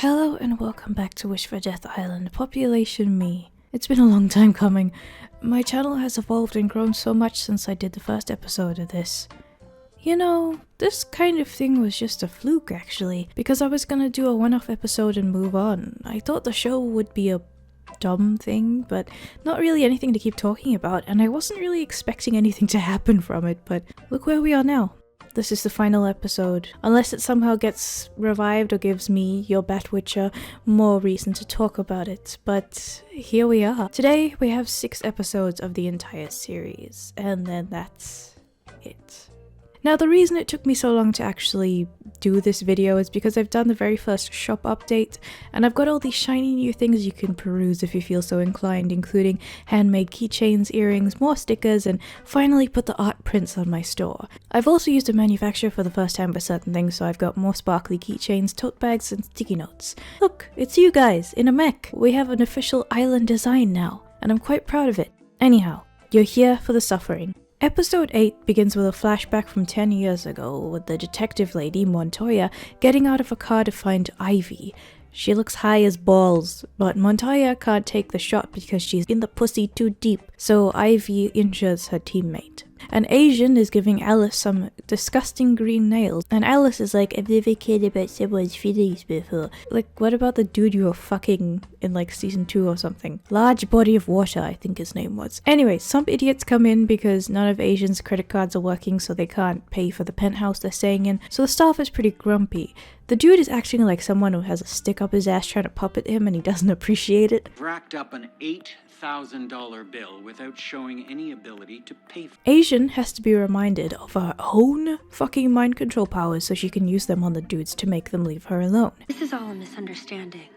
Hello and welcome back to Wish for Death Island, population me. It's been a long time coming. My channel has evolved and grown so much since I did the first episode of this. You know, this kind of thing was just a fluke actually, because I was gonna do a one-off episode and move on. I thought the show would be a dumb thing, but not really anything to keep talking about, and I wasn't really expecting anything to happen from it, but look where we are now. This is the final episode, unless it somehow gets revived or gives me, your Batwitcher, more reason to talk about it, but here we are. Today we have 6 episodes of the entire series, and then that's it. Now the reason it took me so long to actually do this video is because I've done the very first shop update, and I've got all these shiny new things you can peruse if you feel so inclined, including handmade keychains, earrings, more stickers, and finally put the art prints on my store. I've also used a manufacturer for the first time for certain things, so I've got more sparkly keychains, tote bags, and sticky notes. Look, it's you guys, in a mech! We have an official island design now, and I'm quite proud of it. Anyhow, you're here for the suffering. Episode 8 begins with a flashback from 10 years ago, with the detective lady, Montoya, getting out of a car to find Ivy. She looks high as balls, but Montoya can't take the shot because she's in the pussy too deep, so Ivy injures her teammate. An Asian is giving Alice some disgusting green nails, and Alice is like, I've never cared about someone's feelings before. Like, what about the dude you were fucking in like season 2 or something? Large Body of Water, I think his name was. Anyway, some idiots come in because none of Asians' credit cards are working, so they can't pay for the penthouse they're staying in, so the staff is pretty grumpy. The dude is acting like someone who has a stick up his ass trying to puppet him and he doesn't appreciate it. Racked up an $8,000 bill without showing any ability to pay for. Asian has to be reminded of her own fucking mind control powers so she can use them on the dudes to make them leave her alone. This is all a misunderstanding.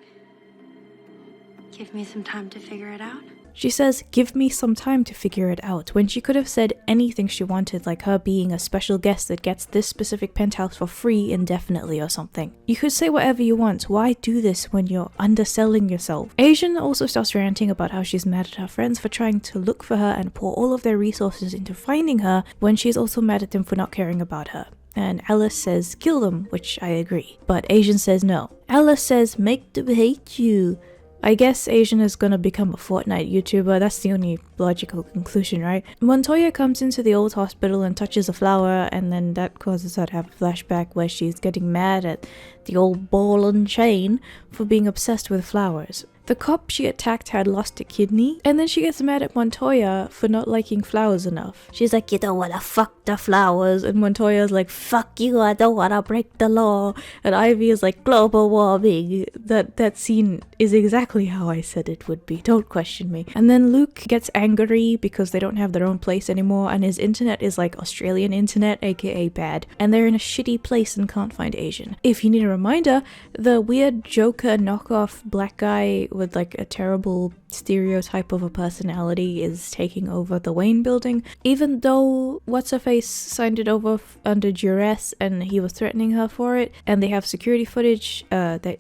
Give me some time to figure it out. She says, give me some time to figure it out, when she could have said anything she wanted, like her being a special guest that gets this specific penthouse for free indefinitely or something. You could say whatever you want, why do this when you're underselling yourself? Asian also starts ranting about how she's mad at her friends for trying to look for her and pour all of their resources into finding her, when she's also mad at them for not caring about her. And Alice says, kill them, which I agree. But Asian says no. Alice says, make them hate you. I guess Asian is gonna become a Fortnite YouTuber, that's the only logical conclusion, right? Montoya comes into the old hospital and touches a flower, and then that causes her to have a flashback where she's getting mad at the old ball and chain for being obsessed with flowers. The cop she attacked had lost a kidney, and then she gets mad at Montoya for not liking flowers enough. She's like, you don't wanna fuck the flowers, and Montoya's like, fuck you, I don't wanna break the law, and Ivy is like, global warming. That scene is exactly how I said it would be, don't question me. And then Luke gets angry because they don't have their own place anymore, and his internet is like Australian internet, aka bad, and they're in a shitty place and can't find Asian. If you need a reminder, the weird Joker knockoff black guy with like a terrible stereotype of a personality is taking over the Wayne building, even though what's-her-face signed it over under duress and he was threatening her for it, and they have security footage that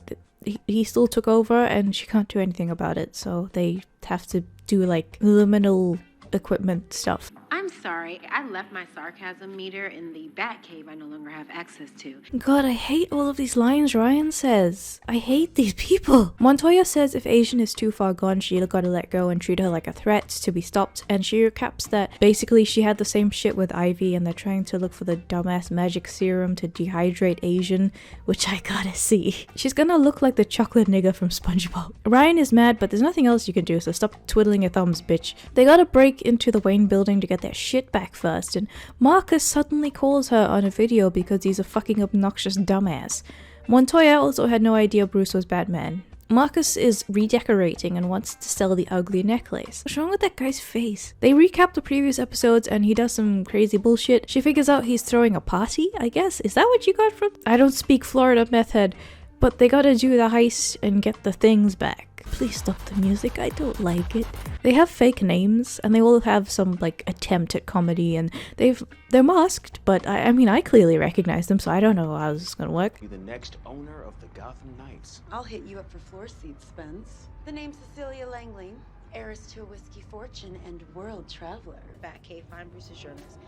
he still took over and she can't do anything about it, so they have to do like liminal equipment stuff. I'm sorry, I left my sarcasm meter in the bat cave I no longer have access to. God, I hate all of these lines Ryan says. I hate these people. Montoya says if Asian is too far gone, she gotta let go and treat her like a threat to be stopped, and she recaps that basically she had the same shit with Ivy and they're trying to look for the dumbass magic serum to dehydrate Asian, which I gotta see. She's gonna look like the chocolate nigger from SpongeBob. Ryan is mad, but there's nothing else you can do, so stop twiddling your thumbs, bitch. They gotta break into the Wayne building to get their shit back first, and Marcus suddenly calls her on a video because he's a fucking obnoxious dumbass. Montoya also had no idea Bruce was Batman. Marcus is redecorating and wants to sell the ugly necklace. What's wrong with that guy's face? They recap the previous episodes and he does some crazy bullshit. She figures out he's throwing a party, I guess? Is that what you got from? I don't speak Florida meth head, but they gotta do the heist and get the things back. Please stop the music, I don't like it. They have fake names and they all have some like attempt at comedy, and they're masked, but I mean I clearly recognize them, so I don't know how this is gonna work. Be the next owner of the Gotham Knights. I'll hit you up for floor seats, Spence. The name's Cecilia Langley, heiress to a whiskey fortune and world traveler. Batcave, find Bruce's journals,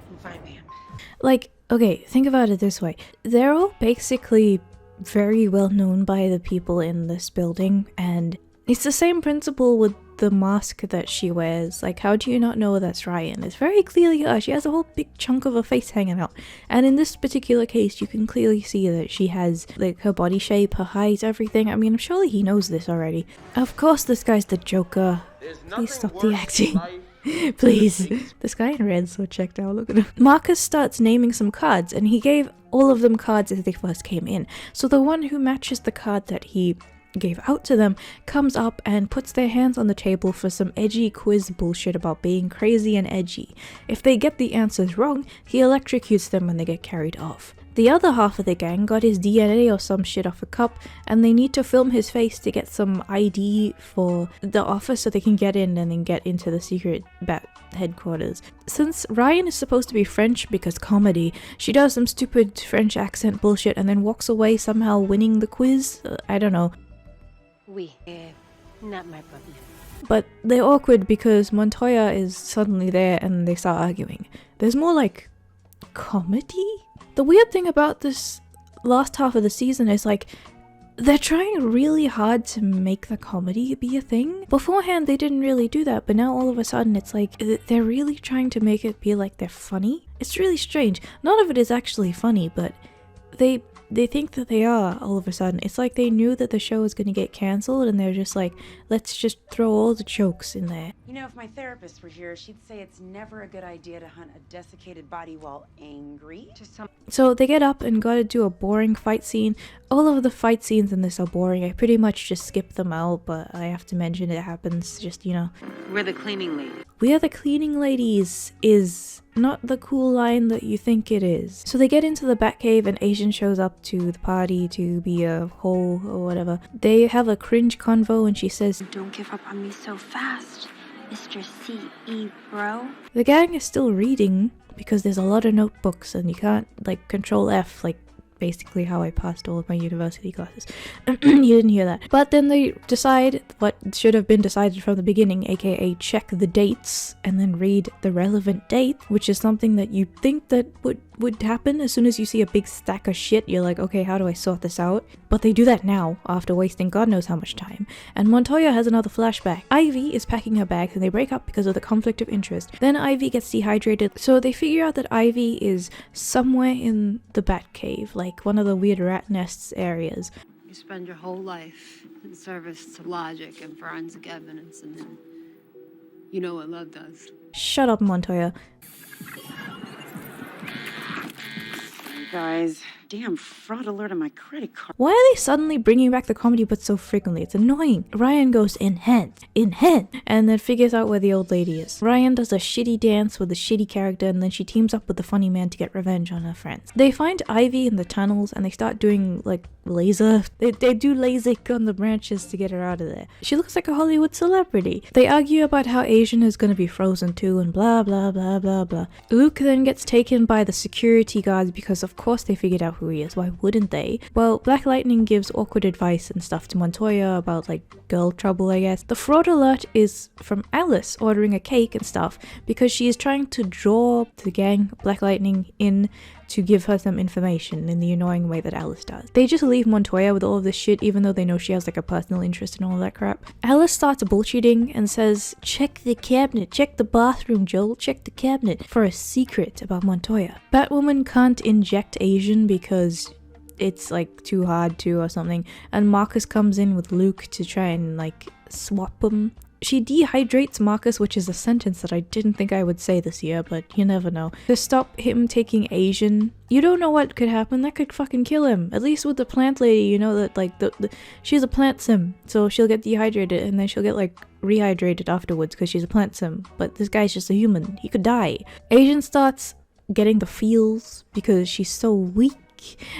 and find Bam. Like, okay, think about it this way. They're all basically very well known by the people in this building, and it's the same principle with the mask that she wears. Like, how do you not know that's Ryan? It's very clearly her. She has a whole big chunk of her face hanging out. And in this particular case, you can clearly see that she has, like, her body shape, her height, everything. I mean, surely he knows this already. Of course this guy's the Joker. Please stop the acting. Please. This guy in red's so checked out, look at him. Marcus starts naming some cards, and he gave all of them cards as they first came in. So the one who matches the card that he gave out to them comes up and puts their hands on the table for some edgy quiz bullshit about being crazy and edgy. If they get the answers wrong, he electrocutes them when they get carried off. The other half of the gang got his DNA or some shit off a cup, and they need to film his face to get some ID for the office so they can get in and then get into the secret Bat headquarters. Since Ryan is supposed to be French because comedy, she does some stupid French accent bullshit and then walks away somehow winning the quiz. I don't know. Not my problem. But they're awkward because Montoya is suddenly there and they start arguing. There's more like comedy? The weird thing about this last half of the season is like they're trying really hard to make the comedy be a thing. Beforehand they didn't really do that, but now all of a sudden it's like they're really trying to make it be like they're funny. It's really strange. None of it is actually funny, but they think that they are all of a sudden. It's like they knew that the show was going to get cancelled and they're just like, let's just throw all the jokes in there. You know, if my therapist were here, she'd say it's never a good idea to hunt a desiccated body while angry. So they get up and gotta do a boring fight scene. All of the fight scenes in this are boring. I pretty much just skip them out, but I have to mention it happens, just, you know. We're the cleaning lady. We are the cleaning ladies is not the cool line that you think it is. So they get into the Batcave and Asian shows up to the party to be a hole or whatever. They have a cringe convo and she says, Don't give up on me so fast, Mr. C.E. bro. The gang is still reading because there's a lot of notebooks and you can't like control F, like basically how I passed all of my university classes. You didn't hear that. But then they decide what should have been decided from the beginning, aka check the dates and then read the relevant date, which is something that you think that would happen as soon as you see a big stack of shit. You're like, okay, how do I sort this out? But they do that now after wasting God knows how much time. And Montoya has another flashback. Ivy is packing her bags and they break up because of the conflict of interest. Then Ivy gets dehydrated, so they figure out that Ivy is somewhere in the Batcave, like one of the weird rat nests areas. You spend your whole life in service to logic and forensic evidence, and then you know what love does. Shut up, Montoya. Guys, damn fraud alert on my credit card. Why are they suddenly bringing back the comedy but so frequently? It's annoying. Ryan goes in hand, and then figures out where the old lady is. Ryan does a shitty dance with a shitty character and then she teams up with the funny man to get revenge on her friends. They find Ivy in the tunnels and they start doing like laser. They do LASIK on the branches to get her out of there. She looks like a Hollywood celebrity. They argue about how Asian is gonna be frozen too and blah blah blah blah blah. Luke then gets taken by the security guards because of course they figured out who he is. Why wouldn't they? Well, Black Lightning gives awkward advice and stuff to Montoya about like girl trouble, I guess. The fraud alert is from Alice ordering a cake and stuff because she is trying to draw the gang, Black Lightning, in to give her some information in the annoying way that Alice does. They just leave Montoya with all of this shit even though they know she has like a personal interest in all that crap. Alice starts bullshitting and says, check the cabinet, check the bathroom, Joel, check the cabinet, for a secret about Montoya. Batwoman can't inject Asian because it's like too hard to or something, and Marcus comes in with Luke to try and like swap them. She dehydrates Marcus, which is a sentence that I didn't think I would say this year, but you never know. To stop him taking Asian, you don't know what could happen. That could fucking kill him. At least with the plant lady, you know that like she's a plant sim, so she'll get dehydrated and then she'll get like rehydrated afterwards because she's a plant sim. But this guy's just a human. He could die. Asian starts getting the feels because she's so weak,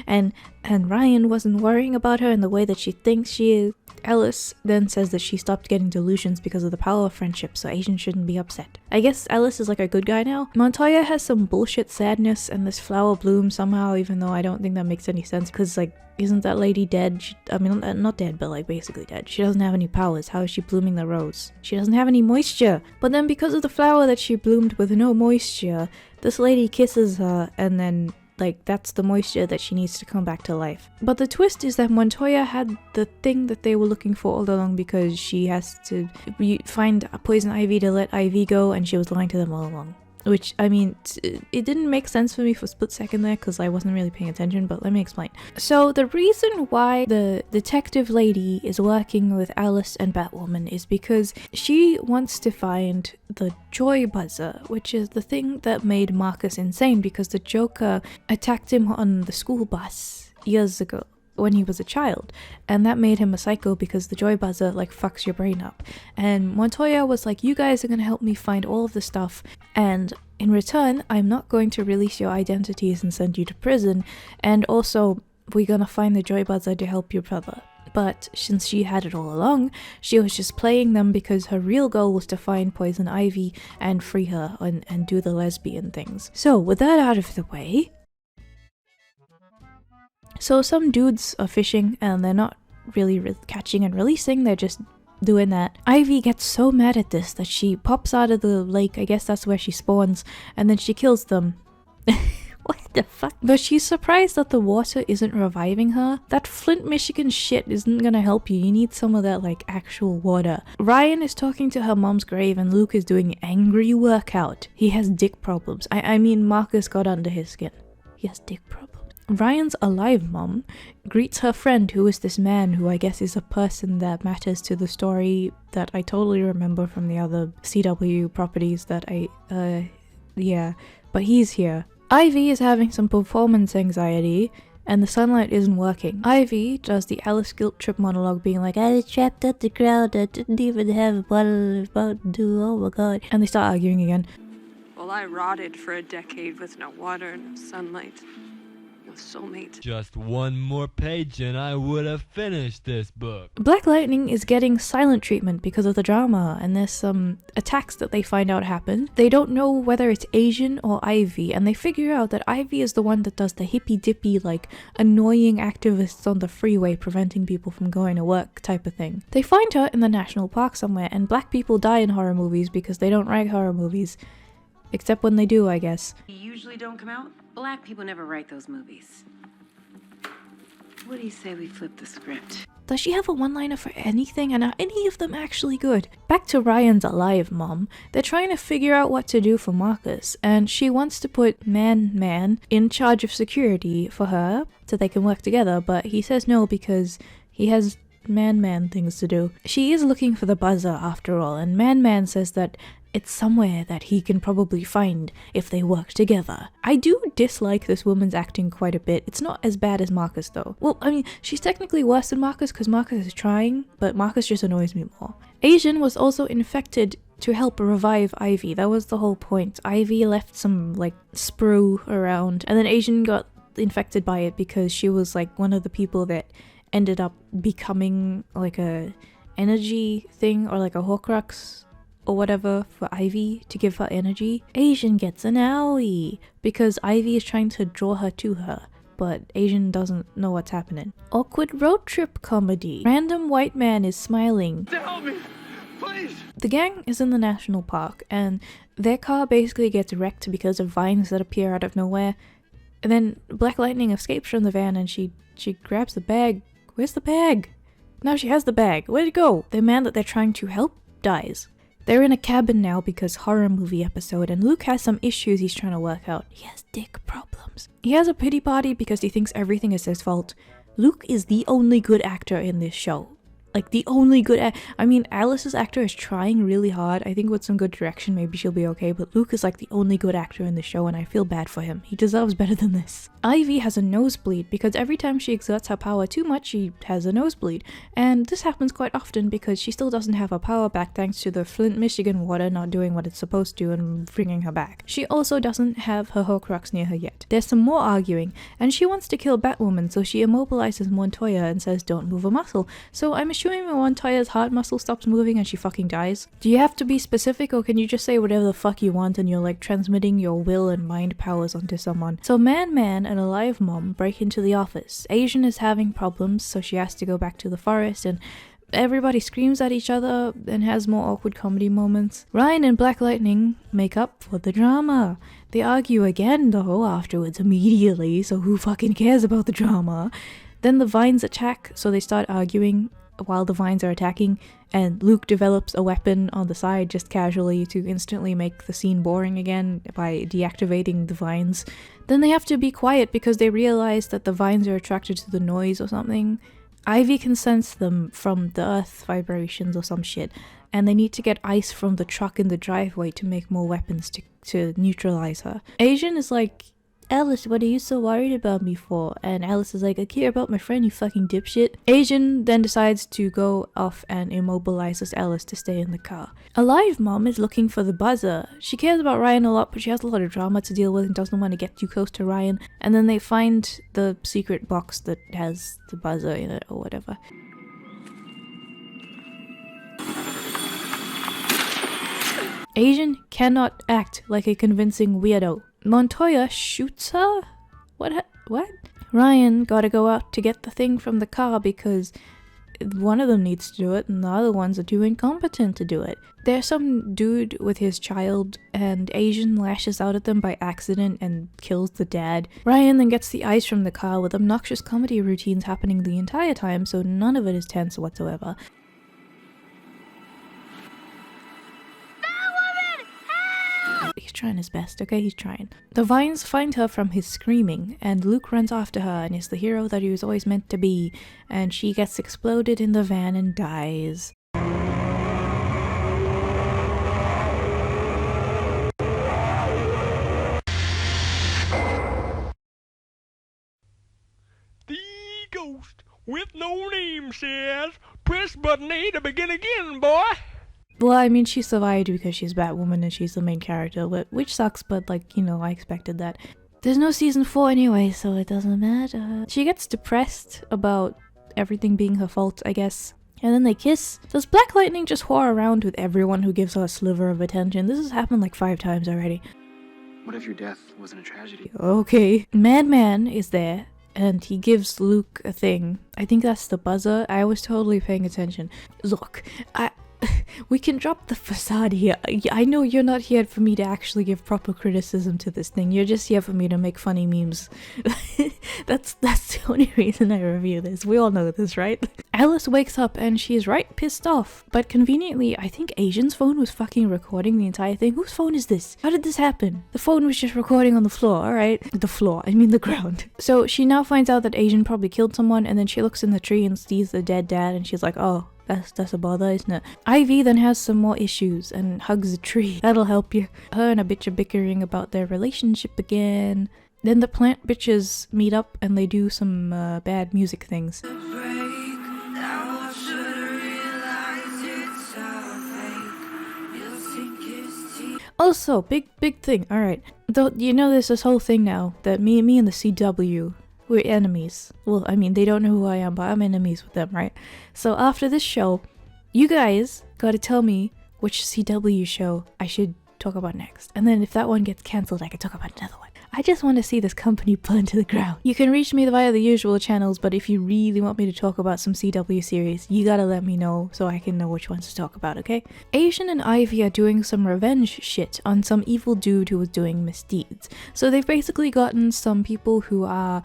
and Ryan wasn't worrying about her in the way that she thinks she is. Alice then says that she stopped getting delusions because of the power of friendship, so Asian shouldn't be upset. I guess Alice is like a good guy now. Montoya has some bullshit sadness and this flower blooms somehow, even though I don't think that makes any sense because like, isn't that lady dead? I mean, not dead, but like basically dead. She doesn't have any powers. How is she blooming the rose? She doesn't have any moisture. But then because of the flower that she bloomed with no moisture, this lady kisses her and then Like, that's the moisture that she needs to come back to life. But the twist is that Montoya had the thing that they were looking for all along, because she has to find poison ivy to let Ivy go, and she was lying to them all along. Which, I mean, it didn't make sense for me for a split second there because I wasn't really paying attention, but let me explain. So the reason why the detective lady is working with Alice and Batwoman is because she wants to find the joy buzzer, which is the thing that made Marcus insane, because the Joker attacked him on the school bus years ago when he was a child, and that made him a psycho because the joy buzzer like fucks your brain up. And Montoya was like, you guys are gonna help me find all of the stuff, and in return I'm not going to release your identities and send you to prison, and also we're gonna find the joy buzzer to help your brother. But since she had it all along, she was just playing them because her real goal was to find Poison Ivy and free her and do the lesbian things. So with that out of the way, so some dudes are fishing and they're not really catching and releasing, they're just doing that. Ivy gets so mad at this that she pops out of the lake, I guess that's where she spawns, and then she kills them. What the fuck? But she's surprised that the water isn't reviving her. That Flint, Michigan shit isn't gonna help you. You need some of that like actual water. Ryan is talking to her mom's grave and Luke is doing angry workout. He has dick problems. I mean Marcus got under his skin. He has dick problems. Ryan's alive mom greets her friend, who is this man who I guess is a person that matters to the story that I totally remember from the other CW properties that yeah, but he's here. Ivy is having some performance anxiety and the sunlight isn't working. Ivy does the Alice guilt trip monologue being like, I was trapped at the ground, I didn't even have a bottle of Mountain Dew, oh my god. And they start arguing again. Well, I rotted for a decade with no water, no sunlight. Soulmate. Just one more page and I would have finished this book. Black Lightning is getting silent treatment because of the drama, and there's some attacks that they find out happen. They don't know whether it's Asian or Ivy, and they figure out that Ivy is the one that does the hippy dippy, like, annoying activists on the freeway preventing people from going to work type of thing. They find her in the national park somewhere, and black people die in horror movies because they don't write horror movies. Except when they do, I guess. You usually don't come out? Black people never write those movies. What do you say we flip the script? Does she have a one-liner for anything? And are any of them actually good? Back to Ryan's alive mom. They're trying to figure out what to do for Marcus, and she wants to put Man in charge of security for her so they can work together, but he says no because he has Man things to do. She is looking for the buzzer after all, and Man says that it's somewhere that he can probably find if they work together. I do dislike this woman's acting quite a bit. It's not as bad as Marcus though. Well, I mean, she's technically worse than Marcus because Marcus is trying, but Marcus just annoys me more. Asian was also infected to help revive Ivy. That was the whole point. Ivy left some like sprue around, and then Asian got infected by it because she was like one of the people that ended up becoming like a energy thing or like a Horcrux or whatever for Ivy to give her energy. Asian gets an owie because Ivy is trying to draw her to her, but Asian doesn't know what's happening. Awkward road trip comedy. Random white man is smiling. Help me, please! The gang is in the national park and their car basically gets wrecked because of vines that appear out of nowhere. And then Black Lightning escapes from the van and she grabs the bag. Where's the bag? Now she has the bag. Where'd it go? The man that they're trying to help dies. They're in a cabin now because horror movie episode, and Luke has some issues he's trying to work out. He has dick problems. He has a pity party because he thinks everything is his fault. Luke is the only good actor in this show. Like, the only good I mean, Alice's actor is trying really hard. I think with some good direction, maybe she'll be okay, but Luke is like the only good actor in the show, and I feel bad for him. He deserves better than this. Ivy has a nosebleed because every time she exerts her power too much, she has a nosebleed. And this happens quite often because she still doesn't have her power back thanks to the Flint, Michigan water not doing what it's supposed to and bringing her back. She also doesn't have her Horcrux near her yet. There's some more arguing, and she wants to kill Batwoman, so she immobilizes Montoya and says don't move a muscle. So I'm assuming Montoya's heart muscle stops moving and she fucking dies. Do you have to be specific, or can you just say whatever the fuck you want and you're like transmitting your will and mind powers onto someone? So Man and alive mom break into the office. Asian is having problems, so she has to go back to the forest, and Everybody screams at each other and has more awkward comedy moments. Ryan and Black Lightning make up for the drama. They argue again though afterwards immediately, so who fucking cares about the drama? Then the vines attack, so they start arguing while the vines are attacking, and Luke develops a weapon on the side just casually to instantly make the scene boring again by deactivating the vines. Then they have to be quiet because they realize that the vines are attracted to the noise or something. Ivy can sense them from the earth vibrations or some shit, and they need to get ice from the truck in the driveway to make more weapons to neutralize her. Asian is like, Alice, what are you so worried about me for? And Alice is like, I care about my friend, you fucking dipshit. Asian then decides to go off and immobilizes Alice to stay in the car. Alive Mom is looking for the buzzer. She cares about Ryan a lot, but she has a lot of drama to deal with and doesn't want to get too close to Ryan. And then they find the secret box that has the buzzer in it or whatever. Asian cannot act like a convincing weirdo. Montoya shoots her? What? Ryan gotta go out to get the thing from the car because one of them needs to do it and the other ones are too incompetent to do it. There's some dude with his child and Asian lashes out at them by accident and kills the dad. Ryan then gets the ice from the car with obnoxious comedy routines happening the entire time, so none of it is tense whatsoever. He's trying his best, okay? He's trying. The vines find her from his screaming, and Luke runs after her and is the hero that he was always meant to be, and she gets exploded in the van and dies. The ghost with no name says, press button A to begin again, boy. Well, I mean, she survived because she's Batwoman and she's the main character, which sucks, but like, you know, I expected that. There's no season 4 anyway, so it doesn't matter. She gets depressed about everything being her fault, I guess. And then they kiss. Does Black Lightning just whore around with everyone who gives her a sliver of attention? This has happened like 5 times already. What if your death wasn't a tragedy? Okay. Madman is there, and he gives Luke a thing. I think that's the buzzer. I was totally paying attention. Look, we can drop the facade here. I know you're not here for me to actually give proper criticism to this thing. You're just here for me to make funny memes. That's the only reason I review this. We all know this, right? Alice wakes up and she's right pissed off. But conveniently, I think Asian's phone was fucking recording the entire thing. Whose phone is this? How did this happen? The phone was just recording on the floor, alright? The floor, I mean the ground. So she now finds out that Asian probably killed someone, and then she looks in the tree and sees the dead dad, and she's like, oh, that's a bother, isn't it? Ivy then has some more issues and hugs a tree. That'll help you. Her and a bitch are bickering about their relationship again. Then the plant bitches meet up and they do some bad music things. Also, big thing, alright. Though, you know there's this whole thing now that me and the CW, we're enemies. Well, I mean, they don't know who I am, but I'm enemies with them, right? So after this show, you guys gotta tell me which CW show I should talk about next. And then if that one gets cancelled, I can talk about another one. I just want to see this company burn to the ground. You can reach me via the usual channels, but if you really want me to talk about some CW series, you gotta let me know so I can know which ones to talk about, okay? Asian and Ivy are doing some revenge shit on some evil dude who was doing misdeeds. So they've basically gotten some people who are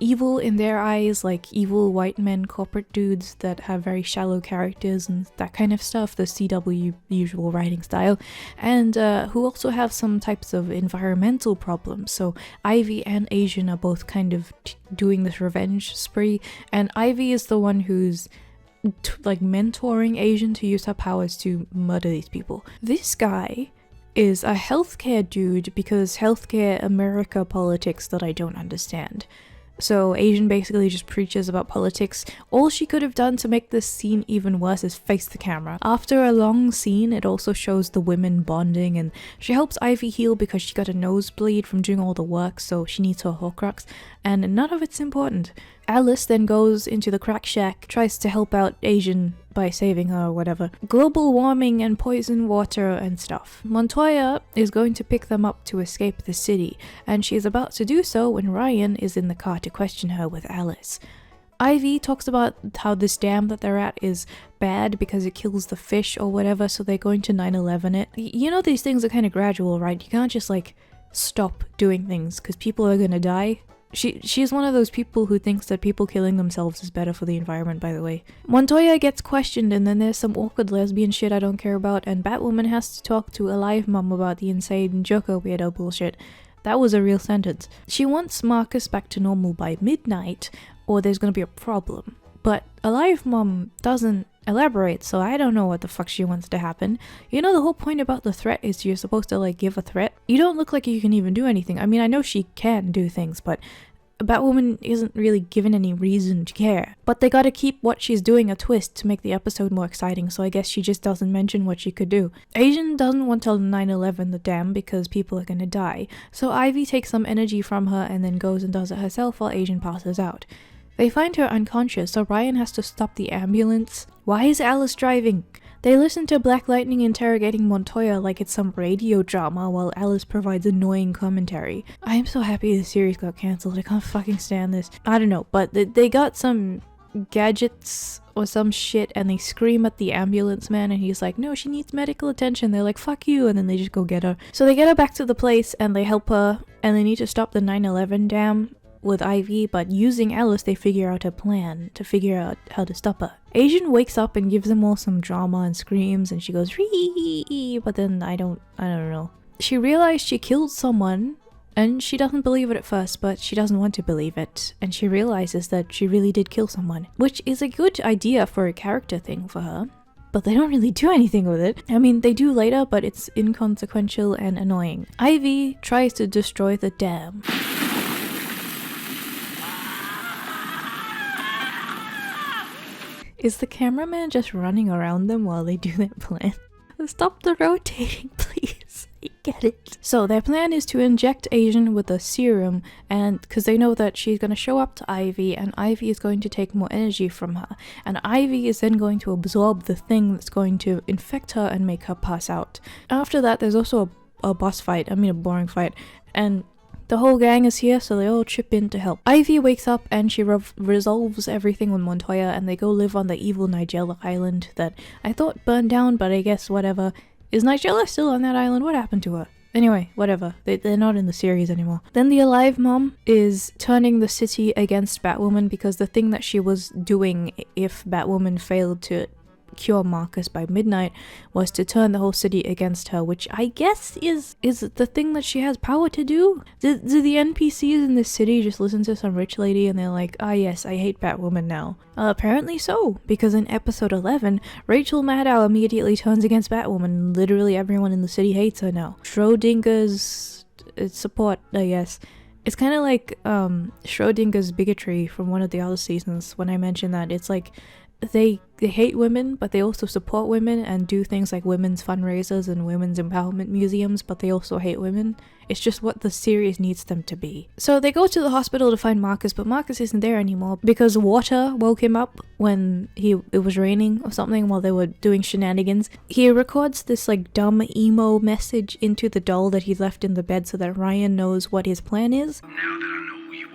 evil in their eyes, like evil white men corporate dudes that have very shallow characters and that kind of stuff, the CW usual writing style, and who also have some types of environmental problems. So Ivy and Asian are both kind of doing this revenge spree, and Ivy is the one who's like mentoring Asian to use her powers to murder these people. This guy is a healthcare dude because healthcare America politics that I don't understand. So Asian basically just preaches about politics. All she could have done to make this scene even worse is face the camera. After a long scene, it also shows the women bonding, and she helps Ivy heal because she got a nosebleed from doing all the work, so she needs her Horcrux, and none of it's important. Alice then goes into the crack shack, tries to help out Asian by saving her or whatever. Global warming and poison water and stuff. Montoya is going to pick them up to escape the city, and she is about to do so when Ryan is in the car to question her with Alice. Ivy talks about how this dam that they're at is bad because it kills the fish or whatever, so they're going to 9/11 it. You know, these things are kind of gradual, right? You can't just like stop doing things because people are gonna die. She's one of those people who thinks that people killing themselves is better for the environment, by the way. Montoya gets questioned, and then there's some awkward lesbian shit I don't care about, and Batwoman has to talk to Alive Mom about the insane Joker weirdo bullshit. That was a real sentence. She wants Marcus back to normal by midnight, or there's gonna be a problem. But Alive Mom doesn't elaborate, so I don't know what the fuck she wants to happen. You know, the whole point about the threat is you're supposed to like give a threat. You don't look like you can even do anything. I mean, I know she can do things, but Batwoman isn't really given any reason to care. But they gotta keep what she's doing a twist to make the episode more exciting, so I guess she just doesn't mention what she could do. Asian doesn't want to 9/11 the dam because people are gonna die, so Ivy takes some energy from her and then goes and does it herself while Asian passes out. They find her unconscious, so Ryan has to stop the ambulance. Why is Alice driving? They listen to Black Lightning interrogating Montoya like it's some radio drama while Alice provides annoying commentary. I am so happy the series got cancelled. I can't fucking stand this. I don't know, but they got some gadgets or some shit and they scream at the ambulance man and he's like, no, she needs medical attention. They're like, fuck you, and then they just go get her. So they get her back to the place and they help her and they need to stop the 9/11 dam with Ivy, but using Alice they figure out a plan to figure out how to stop her. Asian wakes up and gives them all some drama and screams and she goes ree, but then I don't know. She realized she killed someone and she doesn't believe it at first, but she doesn't want to believe it, and she realizes that she really did kill someone, which is a good idea for a character thing for her. But they don't really do anything with it. I mean, they do later, but it's inconsequential and annoying. Ivy tries to destroy the dam. Is the cameraman just running around them while they do their plan? Stop the rotating, please. I get it. So their plan is to inject Asian with a serum, and because they know that she's going to show up to Ivy and Ivy is going to take more energy from her, and Ivy is then going to absorb the thing that's going to infect her and make her pass out. After that, there's also a boss fight, a boring fight, and the whole gang is here, so they all chip in to help. Ivy wakes up and she resolves everything with Montoya, and they go live on the evil Nigella island that I thought burned down, but I guess whatever. Is Nigella still on that island? What happened to her? Anyway, whatever. They're not in the series anymore. Then the Alive Mom is turning the city against Batwoman because the thing that she was doing if Batwoman failed to cure Marcus by midnight was to turn the whole city against her, which I guess is the thing that she has power to do. Do the NPCs in this city just listen to some rich lady and they're like, ah yes, I hate Batwoman now? Apparently so, because in episode 11, Rachel Maddow immediately turns against Batwoman. Literally everyone in the city hates her now. Schrodinger's support, I guess. It's kind of like Schrodinger's bigotry from one of the other seasons. When I mentioned that, it's like they hate women, but they also support women and do things like women's fundraisers and women's empowerment museums, but they also hate women. It's just what the series needs them to be. So they go to the hospital to find Marcus, but Marcus isn't there anymore because water woke him up when it was raining or something while they were doing shenanigans. He records this like dumb emo message into the doll that he left in the bed so that Ryan knows what his plan is. Now that I know who you are,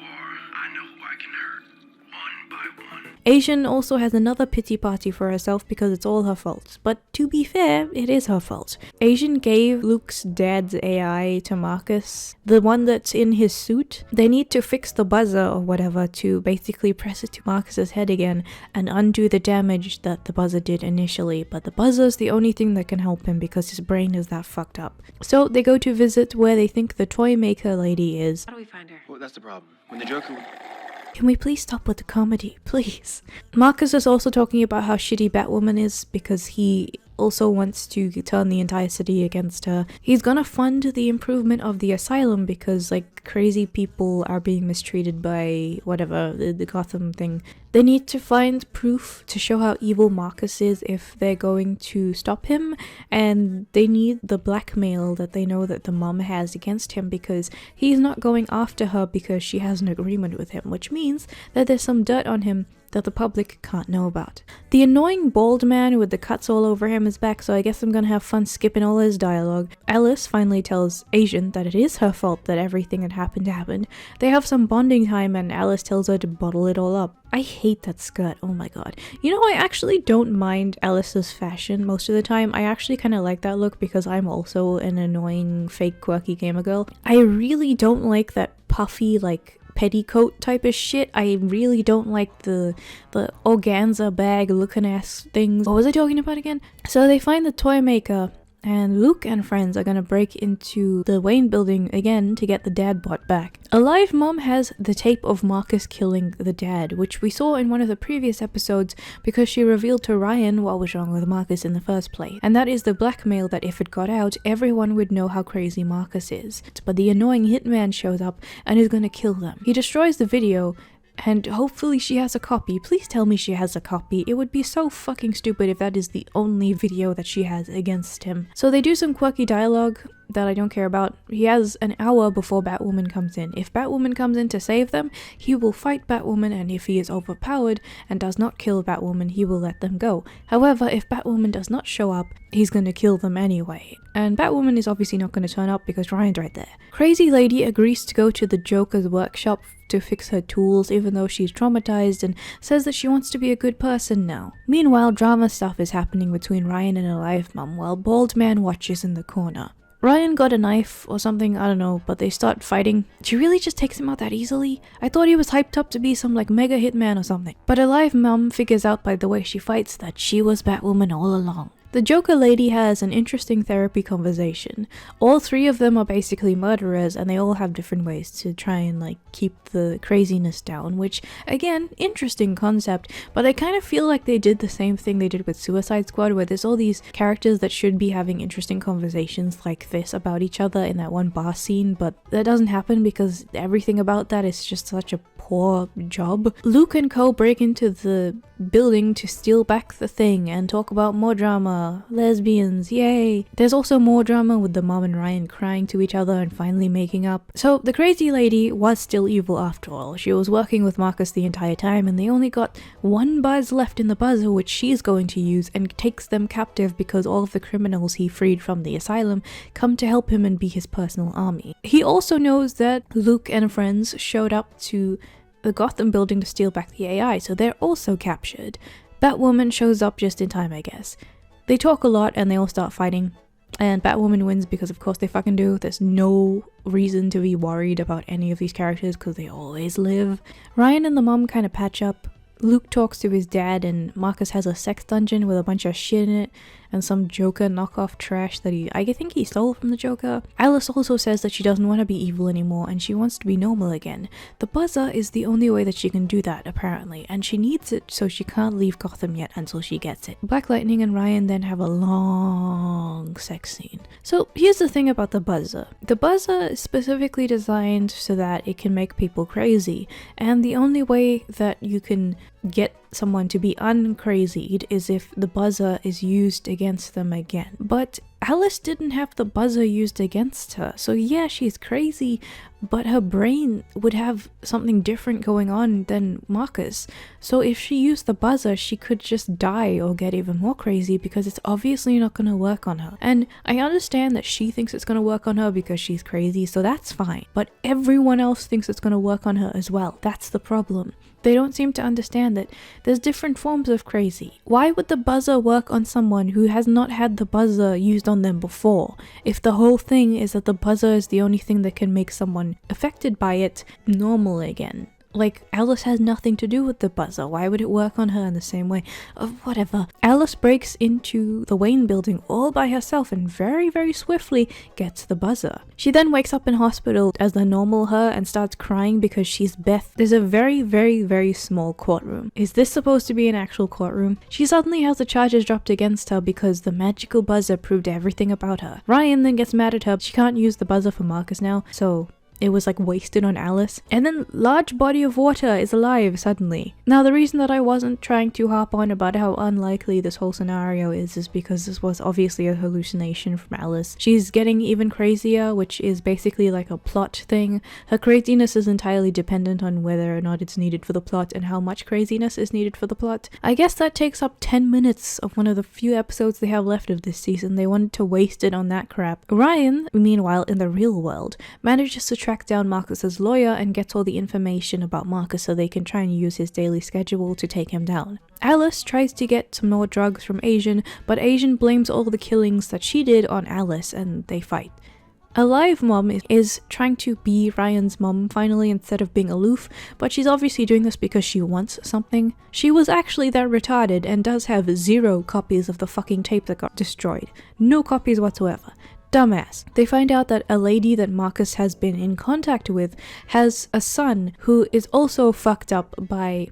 I know who I can hurt, one by one. Asian also has another pity party for herself because it's all her fault. But to be fair, it is her fault. Asian gave Luke's dad's AI to Marcus, the one that's in his suit. They need to fix the buzzer or whatever to basically press it to Marcus's head again and undo the damage that the buzzer did initially. But the buzzer's the only thing that can help him because his brain is that fucked up. So they go to visit where they think the toy maker lady is. How do we find her? Well, that's the problem. When the Joker... Can we please stop with the comedy, please? Marcus is also talking about how shitty Batwoman is because he also wants to turn the entire city against her. He's gonna fund the improvement of the asylum because like crazy people are being mistreated by whatever, the Gotham thing. They need to find proof to show how evil Marcus is if they're going to stop him, and they need the blackmail that they know that the mom has against him because he's not going after her because she has an agreement with him, which means that there's some dirt on him that the public can't know about. The annoying bald man with the cuts all over him is back, so I guess I'm gonna have fun skipping all his dialogue. Alice finally tells Asian that it is her fault that everything that happened. They have some bonding time and Alice tells her to bottle it all up. I hate that skirt, oh my god. You know, I actually don't mind Alice's fashion most of the time. I actually kind of like that look because I'm also an annoying, fake, quirky gamer girl. I really don't like that puffy, like, petticoat type of shit. I really don't like the organza bag looking ass things. What was I talking about again? So they find the toy maker, and Luke and friends are gonna break into the Wayne building again to get the dad bot back. Alive Mom has the tape of Marcus killing the dad, which we saw in one of the previous episodes because she revealed to Ryan what was wrong with Marcus in the first place. And that is the blackmail that if it got out, everyone would know how crazy Marcus is. But the annoying hitman shows up and is gonna kill them. He destroys the video, and hopefully she has a copy. Please tell me she has a copy. It would be so fucking stupid if that is the only video that she has against him. So they do some quirky dialogue that I don't care about. He has an hour before Batwoman comes in. If Batwoman comes in to save them, he will fight Batwoman, and if he is overpowered and does not kill Batwoman, he will let them go. However, if Batwoman does not show up, he's gonna kill them anyway. And Batwoman is obviously not gonna turn up because Ryan's right there. Crazy Lady agrees to go to the Joker's workshop to fix her tools even though she's traumatized and says that she wants to be a good person now. Meanwhile, drama stuff is happening between Ryan and Alive Mom while Bald Man watches in the corner. Ryan got a knife or something, I don't know, but they start fighting. She really just takes him out that easily? I thought he was hyped up to be some like mega hitman or something. But Alive Mom figures out by the way she fights that she was Batwoman all along. The Joker lady has an interesting therapy conversation. All three of them are basically murderers and they all have different ways to try and like keep the craziness down, which again, interesting concept, but I kind of feel like they did the same thing they did with Suicide Squad where there's all these characters that should be having interesting conversations like this about each other in that one bar scene, but that doesn't happen because everything about that is just such a poor job. Luke and Co break into the building to steal back the thing and talk about more drama. Lesbians, yay! There's also more drama with the mom and Ryan crying to each other and finally making up. So the crazy lady was still evil after all. She was working with Marcus the entire time and they only got one buzz left in the buzzer which she's going to use and takes them captive because all of the criminals he freed from the asylum come to help him and be his personal army. He also knows that Luke and friends showed up to the Gotham building to steal back the AI, so they're also captured. Batwoman shows up just in time, I guess. They talk a lot and they all start fighting, and Batwoman wins because of course they fucking do. There's no reason to be worried about any of these characters because they always live. Ryan and the mom kind of patch up. Luke talks to his dad and Marcus has a sex dungeon with a bunch of shit in it and some Joker knockoff trash that I think he stole from the Joker. Alice also says that she doesn't want to be evil anymore and she wants to be normal again. The buzzer is the only way that she can do that apparently, and she needs it so she can't leave Gotham yet until she gets it. Black Lightning and Ryan then have a long sex scene. So here's the thing about the buzzer. The buzzer is specifically designed so that it can make people crazy, and the only way that you can get someone to be uncrazied is if the buzzer is used against them again. But Alice didn't have the buzzer used against her, so yeah, she's crazy, but her brain would have something different going on than Marcus. So if she used the buzzer, she could just die or get even more crazy because it's obviously not going to work on her. And I understand that she thinks it's going to work on her because she's crazy, so that's fine. But everyone else thinks it's going to work on her as well. That's the problem. They don't seem to understand that there's different forms of crazy. Why would the buzzer work on someone who has not had the buzzer used on them before, if the whole thing is that the buzzer is the only thing that can make someone affected by it normal again? Like, Alice has nothing to do with the buzzer. Why would it work on her in the same way? Whatever. Alice breaks into the Wayne building all by herself and very, very swiftly gets the buzzer. She then wakes up in hospital as the normal her and starts crying because she's Beth. There's a very, very, very small courtroom. Is this supposed to be an actual courtroom? She suddenly has the charges dropped against her because the magical buzzer proved everything about her. Ryan then gets mad at her. She can't use the buzzer for Marcus now, so it was like wasted on Alice. And then large body of water is alive suddenly. Now the reason that I wasn't trying to harp on about how unlikely this whole scenario is because this was obviously a hallucination from Alice. She's getting even crazier, which is basically like a plot thing. Her craziness is entirely dependent on whether or not it's needed for the plot and how much craziness is needed for the plot. I guess that takes up 10 minutes of one of the few episodes they have left of this season. They wanted to waste it on that crap. Ryan, meanwhile, in the real world, manages to track down Marcus's lawyer and gets all the information about Marcus so they can try and use his daily schedule to take him down. Alice tries to get some more drugs from Asian, but Asian blames all the killings that she did on Alice and they fight. Alive Mom is trying to be Ryan's mom finally instead of being aloof, but she's obviously doing this because she wants something. She was actually that retarded and does have 0 copies of the fucking tape that got destroyed. No copies whatsoever. Dumbass. They find out that a lady that Marcus has been in contact with has a son who is also fucked up by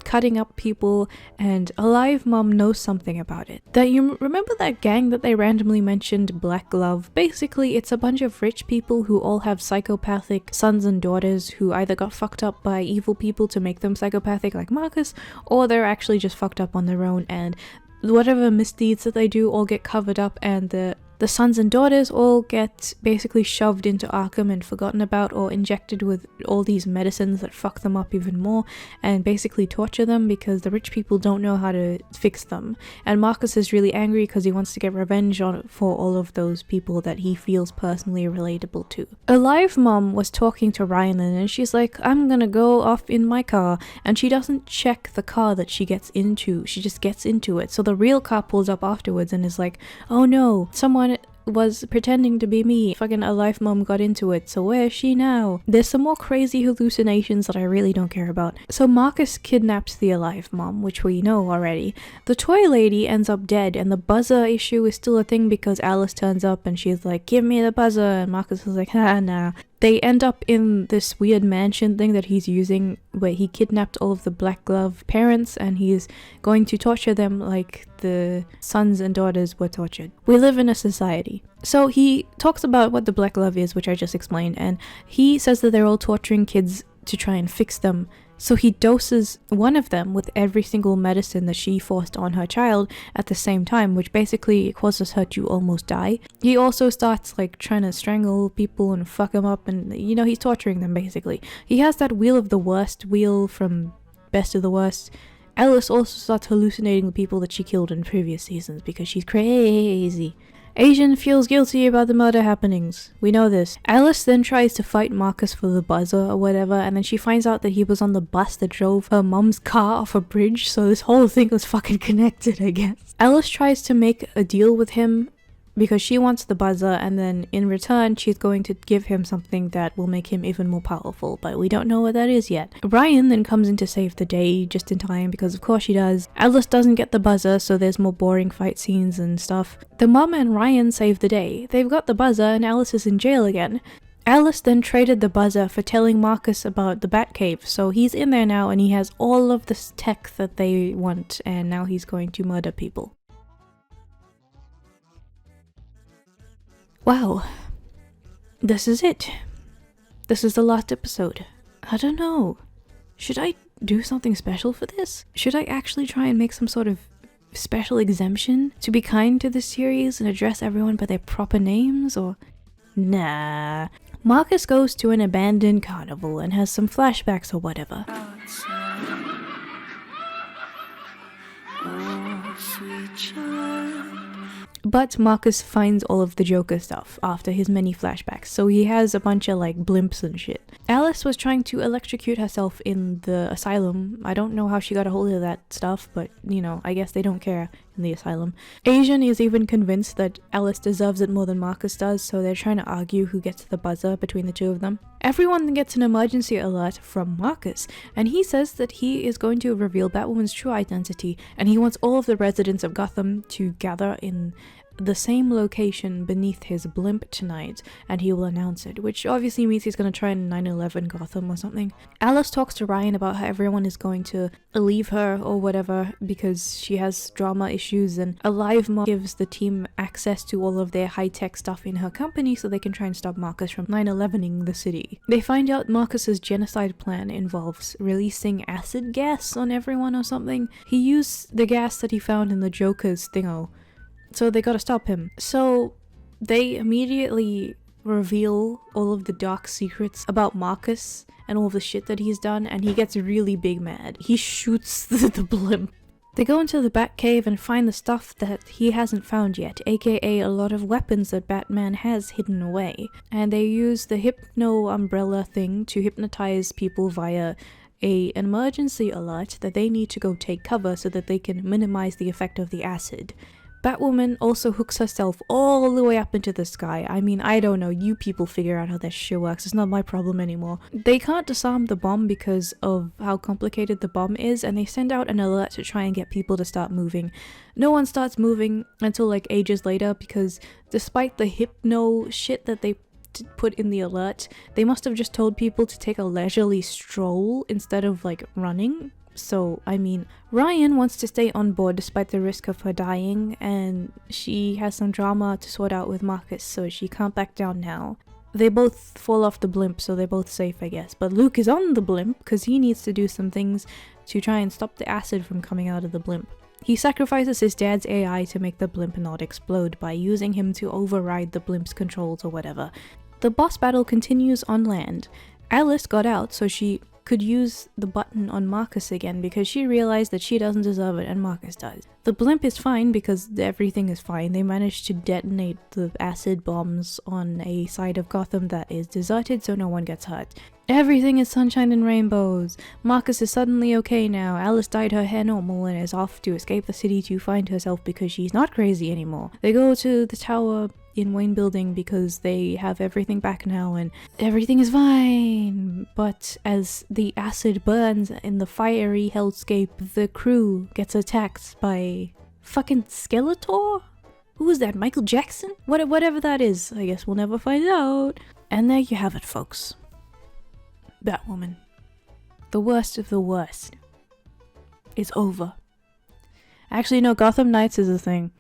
cutting up people, and Alive Mom knows something about it. That you remember that gang that they randomly mentioned, Black Glove? Basically, it's a bunch of rich people who all have psychopathic sons and daughters who either got fucked up by evil people to make them psychopathic like Marcus, or they're actually just fucked up on their own, and whatever misdeeds that they do all get covered up, and the sons and daughters all get basically shoved into Arkham and forgotten about, or injected with all these medicines that fuck them up even more and basically torture them because the rich people don't know how to fix them. And Marcus is really angry because he wants to get revenge for all of those people that he feels personally relatable to. Alive Mom was talking to Ryan and she's like, I'm gonna go off in my car, and she doesn't check the car that she gets into, she just gets into it. So the real car pulls up afterwards and is like, oh no, someone was pretending to be me. Fucking Alive Mom got into it, so where is she now? There's some more crazy hallucinations that I really don't care about. So Marcus kidnaps the Alive Mom, which we know already. The toy lady ends up dead, and the buzzer issue is still a thing because Alice turns up and she's like, give me the buzzer, and Marcus is like, nah. They end up in this weird mansion thing that he's using where he kidnapped all of the Black Glove parents and he's going to torture them like the sons and daughters were tortured. We live in a society. So he talks about what the Black Glove is, which I just explained, and he says that they're all torturing kids to try and fix them. So he doses one of them with every single medicine that she forced on her child at the same time, which basically causes her to almost die. He also starts like trying to strangle people and fuck them up, and you know, he's torturing them basically. He has that wheel of the worst wheel from Best of the Worst. Alice also starts hallucinating the people that she killed in previous seasons because she's crazy. Asian feels guilty about the murder happenings. We know this. Alice then tries to fight Marcus for the buzzer or whatever, and then she finds out that he was on the bus that drove her mom's car off a bridge, so this whole thing was fucking connected, I guess. Alice tries to make a deal with him because she wants the buzzer, and then in return she's going to give him something that will make him even more powerful, but we don't know what that is yet. Ryan then comes in to save the day just in time because of course she does. Alice doesn't get the buzzer, so there's more boring fight scenes and stuff. The mom and Ryan save the day. They've got the buzzer and Alice is in jail again. Alice then traded the buzzer for telling Marcus about the Batcave, so he's in there now and he has all of this tech that they want, and now he's going to murder people. Wow, this is it. This is the last episode. I don't know. Should I do something special for this? Should I actually try and make some sort of special exemption to be kind to this series and address everyone by their proper names, or... Nah. Marcus goes to an abandoned carnival and has some flashbacks or whatever. Oh, sweet child. But Marcus finds all of the Joker stuff after his many flashbacks, so he has a bunch of like blimps and shit. Alice was trying to electrocute herself in the asylum. I don't know how she got a hold of that stuff, but you know, I guess they don't care in the asylum. Asian is even convinced that Alice deserves it more than Marcus does, so they're trying to argue who gets the buzzer between the two of them. Everyone gets an emergency alert from Marcus, and he says that he is going to reveal Batwoman's true identity, and he wants all of the residents of Gotham to gather in the same location beneath his blimp tonight, and he will announce it, which obviously means he's gonna try in 9/11 Gotham or something. Alice talks to Ryan about how everyone is going to leave her or whatever because she has drama issues, and a live mob gives the team access to all of their high-tech stuff in her company so they can try and stop Marcus from 9/11ing the city. They find out Marcus's genocide plan involves releasing acid gas on everyone or something. He used the gas that he found in the Joker's thingo, so they gotta stop him. So they immediately reveal all of the dark secrets about Marcus and all of the shit that he's done, and he gets really big mad. He shoots the blimp. They go into the Batcave and find the stuff that he hasn't found yet, aka a lot of weapons that Batman has hidden away. And they use the hypno umbrella thing to hypnotize people via an emergency alert that they need to go take cover so that they can minimize the effect of the acid. Batwoman also hooks herself all the way up into the sky. I mean, I don't know, you people figure out how that shit works, it's not my problem anymore. They can't disarm the bomb because of how complicated the bomb is, and they send out an alert to try and get people to start moving. No one starts moving until like ages later, because despite the hypno shit that they put in the alert, they must have just told people to take a leisurely stroll instead of like running. So, I mean, Ryan wants to stay on board despite the risk of her dying, and she has some drama to sort out with Marcus, so she can't back down now. They both fall off the blimp, so they're both safe, I guess. But Luke is on the blimp because he needs to do some things to try and stop the acid from coming out of the blimp. He sacrifices his dad's AI to make the blimp not explode by using him to override the blimp's controls or whatever. The boss battle continues on land. Alice got out so she could use the button on Marcus again because she realized that she doesn't deserve it and Marcus does. The blimp is fine because everything is fine. They managed to detonate the acid bombs on a side of Gotham that is deserted so no one gets hurt. Everything is sunshine and rainbows. Marcus is suddenly okay now. Alice dyed her hair normal and is off to escape the city to find herself because she's not crazy anymore. They go to the tower in Wayne Building because they have everything back now and everything is fine. But as the acid burns in the fiery hellscape, the crew gets attacked by fucking Skeletor? Who is that, Michael Jackson? Whatever that is, I guess we'll never find out. And there you have it, folks. Batwoman. The worst of the worst. It's over. Actually, no, Gotham Knights is a thing.